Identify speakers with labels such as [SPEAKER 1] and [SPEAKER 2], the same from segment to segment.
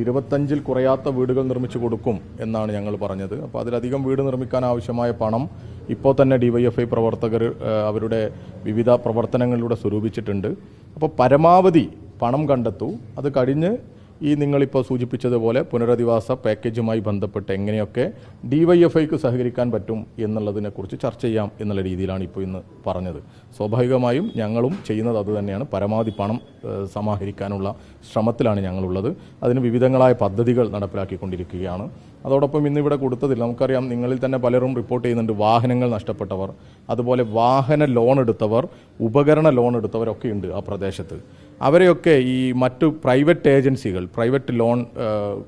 [SPEAKER 1] 25-ൽ കുറയാത്ത വീടുകൾ നിർമ്മിച്ചു കൊടുക്കും എന്നാണ് ഞങ്ങൾ പറഞ്ഞത്. അപ്പോൾ അതിലധികം വീട് നിർമ്മിക്കാൻ ആവശ്യമായ പണം ഇപ്പോൾ തന്നെ ഡിവൈഎഫ്ഐ പ്രവർത്തകർ അവരുടെ വിവിധ പ്രവർത്തനങ്ങളിലൂടെ സ്വരൂപിച്ചിട്ടുണ്ട്. അപ്പോൾ പരമാവധി പണം കണ്ടെത്തൂ. അത് കഴിഞ്ഞ് ഈ നിങ്ങളിപ്പോൾ സൂചിപ്പിച്ചതുപോലെ പുനരധിവാസ പാക്കേജുമായി ബന്ധപ്പെട്ട് എങ്ങനെയൊക്കെ ഡിവൈഎഫ്ഐക്ക് സഹകരിക്കാൻ പറ്റും എന്നുള്ളതിനെക്കുറിച്ച് ചർച്ച ചെയ്യാം എന്നുള്ള രീതിയിലാണ് ഇപ്പോൾ ഇന്ന് പറഞ്ഞത്. സ്വാഭാവികമായും ഞങ്ങളും ചെയ്യുന്നത് അതുതന്നെയാണ്. പരമാവധി പണം സമാഹരിക്കാനുള്ള ശ്രമത്തിലാണ് ഞങ്ങളുള്ളത്. അതിന് വിവിധങ്ങളായ പദ്ധതികൾ നടപ്പിലാക്കിക്കൊണ്ടിരിക്കുകയാണ്. അതോടൊപ്പം ഇന്നിവിടെ കൊടുത്തതിൽ നമുക്കറിയാം, നിങ്ങളിൽ തന്നെ പലരും റിപ്പോർട്ട് ചെയ്യുന്നുണ്ട്, വാഹനങ്ങൾ നഷ്ടപ്പെട്ടവർ, അതുപോലെ വാഹന ലോൺ എടുത്തവർ, ഉപകരണ ലോൺ എടുത്തവരൊക്കെ ഉണ്ട് ആ പ്രദേശത്ത്. അവരെയൊക്കെ ഈ മറ്റു പ്രൈവറ്റ് ലോൺ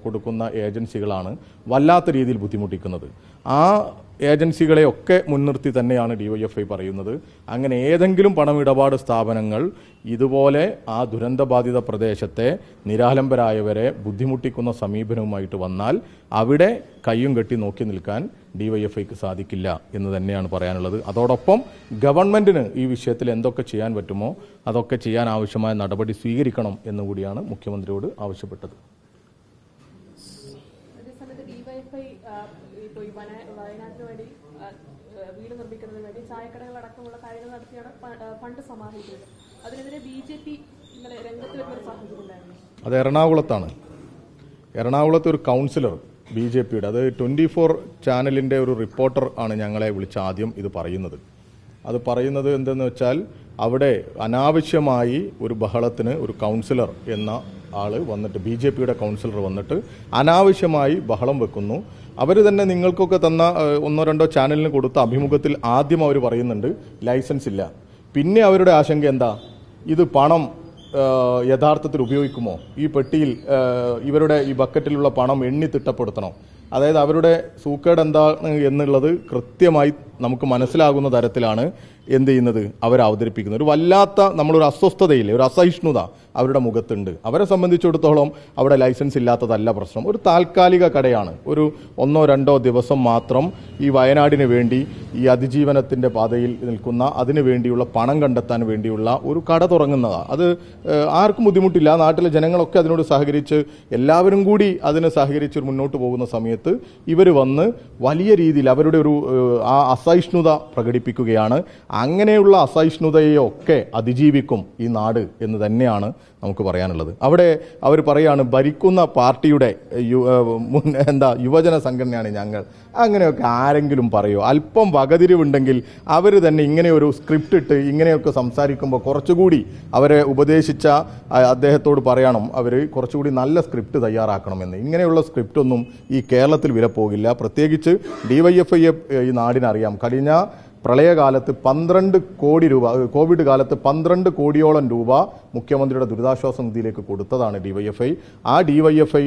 [SPEAKER 1] കൊടുക്കുന്ന ഏജൻസികളാണ് വല്ലാത്ത രീതിയിൽ ബുദ്ധിമുട്ടിക്കുന്നത്. ആ ഏജൻസികളെയൊക്കെ മുൻനിർത്തി തന്നെയാണ് ഡിവൈഎഫ്ഐ പറയുന്നത്, അങ്ങനെ ഏതെങ്കിലും പണമിടപാട് സ്ഥാപനങ്ങൾ ഇതുപോലെ ആ ദുരന്തബാധിത പ്രദേശത്തെ നിരാലംബരായവരെ ബുദ്ധിമുട്ടിക്കുന്ന സമീപനവുമായിട്ട് വന്നാൽ അവിടെ കയ്യും കെട്ടി നോക്കി നിൽക്കാൻ ഡിവൈഎഫ്ഐക്ക് സാധിക്കില്ല എന്ന് തന്നെയാണ് പറയാനുള്ളത്. അതോടൊപ്പം ഗവൺമെൻറ്റിന് ഈ വിഷയത്തിൽ എന്തൊക്കെ ചെയ്യാൻ പറ്റുമോ അതൊക്കെ ചെയ്യാൻ ആവശ്യമായ നടപടി സ്വീകരിക്കണം എന്നുകൂടിയാണ് മുഖ്യമന്ത്രിയോട് ആവശ്യപ്പെട്ടത്.
[SPEAKER 2] വയനാട്ടിന് വേണ്ടി വീട് നിർമ്മിക്കുന്നതിന് വേണ്ടി ചായക്കടകളടക്കമുള്ള കാര്യങ്ങൾ നടത്തിയാണ് ഫണ്ട് സമാഹരിക്കുന്നത്. അതിനെതിരെ BJP ഇന്നലെ രംഗത്ത് വരുന്ന ഒരു സാഹചര്യം ഉണ്ടായിരുന്നു.
[SPEAKER 1] അത് എറണാകുളത്താണ്. എറണാകുളത്തെ ഒരു കൗൺസിലർ BJPയുടെ, അത് 24 ചാനലിൻ്റെ ഒരു റിപ്പോർട്ടർ ആണ് ഞങ്ങളെ വിളിച്ച് ആദ്യം ഇത് പറയുന്നത്. അത് പറയുന്നത് എന്തെന്ന് വെച്ചാൽ, അവിടെ അനാവശ്യമായി ഒരു ബഹളത്തിന് ഒരു കൗൺസിലർ എന്ന ആൾ വന്നിട്ട്, BJPയുടെ കൗൺസിലർ വന്നിട്ട് അനാവശ്യമായി ബഹളം വെക്കുന്നു. അവർ തന്നെ നിങ്ങൾക്കൊക്കെ തന്ന 1-2 ചാനലിന് കൊടുത്ത അഭിമുഖത്തിൽ ആദ്യം അവർ പറയുന്നുണ്ട് ലൈസൻസ് ഇല്ല. പിന്നെ അവരുടെ ആശങ്ക എന്താ, ഇത് പണം യഥാർത്ഥത്തിൽ ഉപയോഗിക്കുമോ, ഈ പെട്ടിയിൽ ഇവരുടെ ഈ ബക്കറ്റിലുള്ള പണം എണ്ണി തിട്ടപ്പെടുത്തണോ, അതായത് അവരുടെ സൂക്കേട് എന്താണ് എന്നുള്ളത് കൃത്യമായി നമുക്ക് മനസ്സിലാകുന്ന തരത്തിലാണ് എന്ത് ചെയ്യുന്നത്, അവർ അവതരിപ്പിക്കുന്നത്. ഒരു വല്ലാത്ത നമ്മളൊരു അസ്വസ്ഥതയില്ലേ, ഒരു അസഹിഷ്ണുത അവരുടെ മുഖത്തുണ്ട്. അവരെ സംബന്ധിച്ചിടത്തോളം അവിടെ ലൈസൻസ് ഇല്ലാത്തതല്ല പ്രശ്നം, ഒരു താൽക്കാലിക കടയാണ്. ഒരു 1-2 ദിവസം മാത്രം ഈ വയനാടിന് വേണ്ടി, ഈ അതിജീവനത്തിൻ്റെ പാതയിൽ നിൽക്കുന്ന അതിന് വേണ്ടിയുള്ള പണം കണ്ടെത്താൻ വേണ്ടിയുള്ള ഒരു കട തുടങ്ങുന്നതാണ്. അത് ആർക്കും ബുദ്ധിമുട്ടില്ല. നാട്ടിലെ ജനങ്ങളൊക്കെ അതിനോട് സഹകരിച്ച് എല്ലാവരും കൂടി അതിന് സഹകരിച്ച് മുന്നോട്ട് പോകുന്ന സമയത്ത് ഇവർ വന്ന് വലിയ രീതിയിൽ അവരുടെ ഒരു ആ അസഹിഷ്ണുത പ്രകടിപ്പിക്കുകയാണ്. അങ്ങനെയുള്ള അസഹിഷ്ണുതയെയൊക്കെ അതിജീവിക്കും ഈ നാട് എന്ന് തന്നെയാണ് നമുക്ക് പറയാനുള്ളത്. അവിടെ അവർ പറയാണ്, ഭരിക്കുന്ന പാർട്ടിയുടെ യുവജന സംഘടനയാണ് ഞങ്ങൾ. അങ്ങനെയൊക്കെ ആരെങ്കിലും പറയുമോ? അല്പം വകതിരിവുണ്ടെങ്കിൽ അവർ തന്നെ ഇങ്ങനെ ഒരു സ്ക്രിപ്റ്റ് ഇട്ട് ഇങ്ങനെയൊക്കെ സംസാരിക്കുമ്പോൾ കുറച്ചുകൂടി അവരെ ഉപദേശിച്ച അദ്ദേഹത്തോട് പറയണം, അവർ കുറച്ചുകൂടി നല്ല സ്ക്രിപ്റ്റ് തയ്യാറാക്കണമെന്ന്. ഇങ്ങനെയുള്ള സ്ക്രിപ്റ്റൊന്നും ഈ കേരളത്തിൽ വില പോകില്ല. പ്രത്യേകിച്ച് ഡിവൈഎഫ്ഐയെ ഈ നാടിനറിയാം. കഴിഞ്ഞ പ്രളയകാലത്ത് 12 കോടി രൂപ, കോവിഡ് കാലത്ത് 12 കോടിയോളം രൂപ മുഖ്യമന്ത്രിയുടെ ദുരിതാശ്വാസ നിധിയിലേക്ക് കൊടുത്തതാണ് ഡിവൈഎഫ്ഐ. ആ ഡിവൈഎഫ്ഐ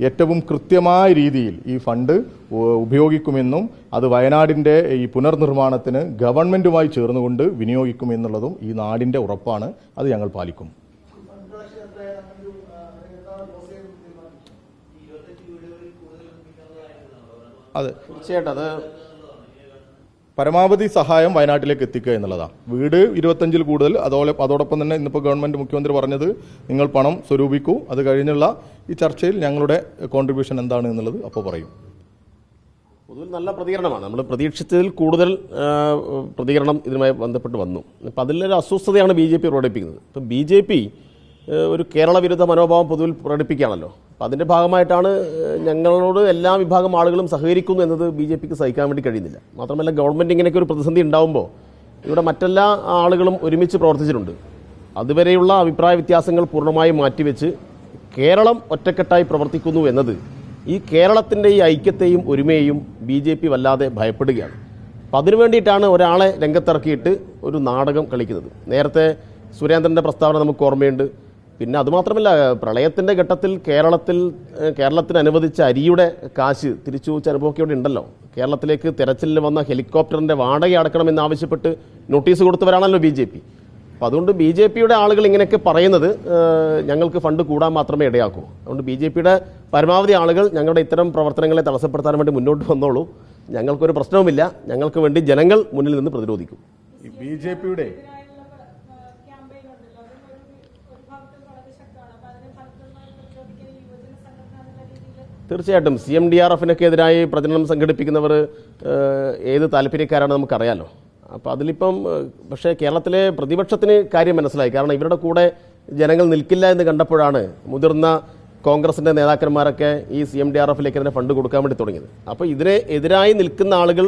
[SPEAKER 1] ഏറ്റവും കൃത്യമായ രീതിയിൽ ഈ ഫണ്ട് ഉപയോഗിക്കുമെന്നും അത് വയനാടിൻ്റെ ഈ പുനർനിർമ്മാണത്തിന് ഗവൺമെൻറ്റുമായി ചേർന്നുകൊണ്ട് വിനിയോഗിക്കുമെന്നുള്ളതും ഈ നാടിൻ്റെ ഉറപ്പാണ്. അത് ഞങ്ങൾ പാലിക്കും. അതെ, തീർച്ചയായിട്ടും അത് പരമാവധി സഹായം വയനാട്ടിലേക്ക് എത്തിക്കുക എന്നുള്ളതാണ്. വീട് 25-ൽ കൂടുതൽ. അതോടൊപ്പം തന്നെ ഇന്നിപ്പോൾ ഗവൺമെൻറ് മുഖ്യമന്ത്രി പറഞ്ഞത്, നിങ്ങൾ പണം സ്വരൂപിക്കൂ, അത് കഴിഞ്ഞുള്ള ഈ ചർച്ചയിൽ ഞങ്ങളുടെ കോൺട്രിബ്യൂഷൻ എന്താണ് എന്നുള്ളത് അപ്പോൾ പറയും.
[SPEAKER 3] പൊതുവിൽ നല്ല പ്രതികരണമാണ്. നമ്മൾ പ്രതീക്ഷിച്ചതിൽ കൂടുതൽ പ്രതികരണം ഇതിനുമായി ബന്ധപ്പെട്ട് വന്നു. അപ്പം അതിലൊരു അസ്വസ്ഥതയാണ് BJP പ്രകടിപ്പിക്കുന്നത്. ഇപ്പം BJP ഒരു കേരള വിരുദ്ധ മനോഭാവം പൊതുവിൽ പ്രകടിപ്പിക്കുകയാണല്ലോ. അപ്പം അതിൻ്റെ ഭാഗമായിട്ടാണ് ഞങ്ങളോട് എല്ലാ വിഭാഗം ആളുകളും സഹകരിക്കുന്നു എന്നത് BJPക്ക് സഹിക്കാൻ വേണ്ടി കഴിയുന്നില്ല. മാത്രമല്ല, ഗവൺമെൻറ് ഇങ്ങനെയൊക്കെ ഒരു പ്രതിസന്ധി ഉണ്ടാകുമ്പോൾ ഇവിടെ മറ്റെല്ലാ ആളുകളും ഒരുമിച്ച് പ്രവർത്തിച്ചിട്ടുണ്ട്. അതുവരെയുള്ള അഭിപ്രായ വ്യത്യാസങ്ങൾ പൂർണ്ണമായും മാറ്റിവെച്ച് കേരളം ഒറ്റക്കെട്ടായി പ്രവർത്തിക്കുന്നു എന്നത് ഈ കേരളത്തിൻ്റെ ഈ ഐക്യത്തെയും ഒരുമയെയും BJP വല്ലാതെ ഭയപ്പെടുകയാണ്. അപ്പം അതിനു വേണ്ടിയിട്ടാണ് ഒരാളെ രംഗത്തിറക്കിയിട്ട് ഒരു നാടകം കളിക്കുന്നത്. നേരത്തെ സുരേന്ദ്രൻ്റെ പ്രസ്താവന നമുക്ക് ഓർമ്മയുണ്ട്. പിന്നെ അതുമാത്രമല്ല, പ്രളയത്തിൻ്റെ ഘട്ടത്തിൽ കേരളത്തിന് അനുവദിച്ച അരിയുടെ കാശ് തിരിച്ചു വെച്ച അനുഭവമൊക്കെ ഇവിടെ ഉണ്ടല്ലോ. കേരളത്തിലേക്ക് തെരച്ചിലിന് വന്ന ഹെലികോപ്റ്ററിൻ്റെ വാടക അടക്കണമെന്നാവശ്യപ്പെട്ട് നോട്ടീസ് കൊടുത്തവരാണല്ലോ BJP. അപ്പോൾ അതുകൊണ്ട് BJPയുടെ ആളുകൾ ഇങ്ങനെയൊക്കെ പറയുന്നത് ഞങ്ങൾക്ക് ഫണ്ട് കൂടാൻ മാത്രമേ ഇടയാക്കൂ. അതുകൊണ്ട് BJPയുടെ പരമാവധി ആളുകൾ ഞങ്ങളുടെ ഇത്തരം പ്രവർത്തനങ്ങളെ തടസ്സപ്പെടുത്താൻ വേണ്ടി മുന്നോട്ട് വന്നോളൂ. ഞങ്ങൾക്കൊരു പ്രശ്നവുമില്ല. ഞങ്ങൾക്ക് വേണ്ടി ജനങ്ങൾ മുന്നിൽ നിന്ന് പ്രതിരോധിക്കും.
[SPEAKER 1] BJPയുടെ
[SPEAKER 3] തീർച്ചയായിട്ടും CMDRF-നൊക്കെ എതിരായി പ്രചരണം സംഘടിപ്പിക്കുന്നവർ ഏത് താല്പര്യക്കാരാണ് നമുക്കറിയാലോ. അപ്പോൾ അതിലിപ്പം പക്ഷേ കേരളത്തിലെ പ്രതിപക്ഷത്തിന് കാര്യം മനസ്സിലായി. കാരണം ഇവരുടെ കൂടെ ജനങ്ങൾ നിൽക്കില്ല എന്ന് കണ്ടപ്പോഴാണ് മുതിർന്ന കോൺഗ്രസിൻ്റെ നേതാക്കന്മാരൊക്കെ ഈ CMDRF-ലേക്ക് ഇതിനെ ഫണ്ട് കൊടുക്കാൻ വേണ്ടി തുടങ്ങിയത്. അപ്പോൾ ഇതിനെ എതിരായി നിൽക്കുന്ന ആളുകൾ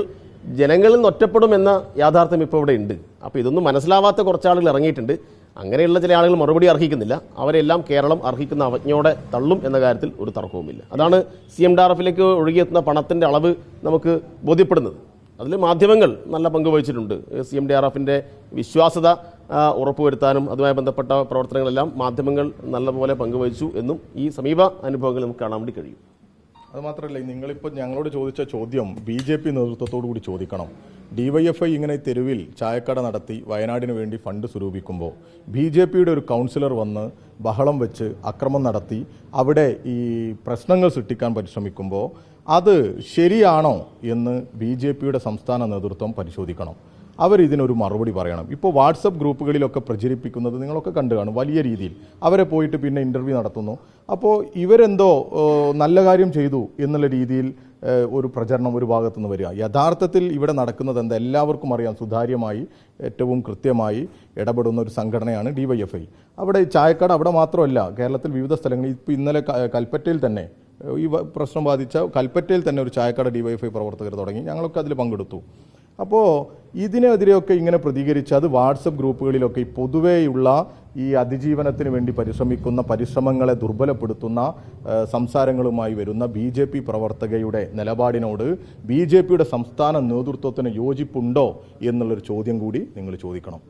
[SPEAKER 3] ജനങ്ങളിൽ നിന്ന് ഒറ്റപ്പെടുമെന്ന യാഥാർത്ഥ്യം ഇപ്പോൾ ഇവിടെ ഉണ്ട്. അപ്പോൾ ഇതൊന്നും മനസ്സിലാവാത്ത കുറച്ച് ആളുകൾ ഇറങ്ങിയിട്ടുണ്ട്. അങ്ങനെയുള്ള ചില ആളുകൾ മറുപടി അർഹിക്കുന്നില്ല. അവരെല്ലാം കേരളം അർഹിക്കുന്ന അവജ്ഞയോടെ തള്ളും എന്ന കാര്യത്തിൽ ഒരു തർക്കവുമില്ല. അതാണ് CMDRF-ലേക്ക് ഒഴുകിയെത്തുന്ന പണത്തിൻ്റെ അളവ് നമുക്ക് ബോധ്യപ്പെടുന്നത്. അതിൽ മാധ്യമങ്ങൾ നല്ല പങ്ക് വഹിച്ചിട്ടുണ്ട്. CMDRF-ന്റെ വിശ്വാസ്യത ഉറപ്പുവരുത്താനും അതുമായി ബന്ധപ്പെട്ട പ്രവർത്തനങ്ങളെല്ലാം മാധ്യമങ്ങൾ നല്ലപോലെ പങ്കുവഹിച്ചു എന്നും ഈ സമീപ അനുഭവങ്ങൾ നമുക്ക് കാണാൻ വേണ്ടി കഴിയും.
[SPEAKER 1] അതുമാത്രമല്ല, നിങ്ങളിപ്പോൾ ഞങ്ങളോട് ചോദിച്ച ചോദ്യം BJP നേതൃത്വത്തോടു കൂടി ചോദിക്കണം. DYFI ഇങ്ങനെ തെരുവിൽ ചായക്കട നടത്തി വയനാടിന് വേണ്ടി ഫണ്ട് സ്വരൂപിക്കുമ്പോൾ BJPയുടെ ഒരു കൗൺസിലർ വന്ന് ബഹളം വെച്ച് അക്രമം നടത്തി അവിടെ ഈ പ്രശ്നങ്ങൾ സൃഷ്ടിക്കാൻ പരിശ്രമിക്കുമ്പോൾ അത് ശരിയാണോ എന്ന് BJPയുടെ സംസ്ഥാന നേതൃത്വം പരിശോധിക്കണം. അവരിതിനൊരു മറുപടി പറയണം. ഇപ്പോൾ വാട്സപ്പ് ഗ്രൂപ്പുകളിലൊക്കെ പ്രചരിപ്പിക്കുന്നത് നിങ്ങളൊക്കെ കണ്ടു കാണും. വലിയ രീതിയിൽ അവരെ പോയിട്ട് പിന്നെ ഇൻ്റർവ്യൂ നടത്തുന്നു. അപ്പോൾ ഇവരെന്തോ നല്ല കാര്യം ചെയ്തു എന്നുള്ള രീതിയിൽ ഒരു പ്രചരണം ഒരു ഭാഗത്തുനിന്ന് വരിക. യഥാർത്ഥത്തിൽ ഇവിടെ നടക്കുന്നത് എന്താ എല്ലാവർക്കും അറിയാം. സുതാര്യമായി ഏറ്റവും കൃത്യമായി ഇടപെടുന്ന ഒരു സംഘടനയാണ് DYFI. അവിടെ ചായക്കട അവിടെ മാത്രമല്ല, കേരളത്തിൽ വിവിധ സ്ഥലങ്ങളിൽ ഇപ്പോൾ ഇന്നലെ കൽപ്പറ്റയിൽ തന്നെ ഈ പ്രശ്നം ബാധിച്ച കൽപ്പറ്റയിൽ തന്നെ ഒരു ചായക്കട DYFI പ്രവർത്തകർ തുടങ്ങി. ഞങ്ങളൊക്കെ അതിൽ പങ്കെടുത്തു. അപ്പോൾ ഇതിനെതിരെയൊക്കെ ഇങ്ങനെ പ്രതികരിച്ച് അത് വാട്സപ്പ് ഗ്രൂപ്പുകളിലൊക്കെ ഈ പൊതുവെയുള്ള ഈ അതിജീവനത്തിന് വേണ്ടി പരിശ്രമിക്കുന്ന പരിശ്രമങ്ങളെ ദുർബലപ്പെടുത്തുന്ന സംസാരങ്ങളുമായി വരുന്ന BJP പ്രവർത്തകയുടെ നിലപാടിനോട് BJPയുടെ സംസ്ഥാന നേതൃത്വത്തിന് യോജിപ്പുണ്ടോ എന്നുള്ളൊരു ചോദ്യം കൂടി നിങ്ങൾ ചോദിക്കണം.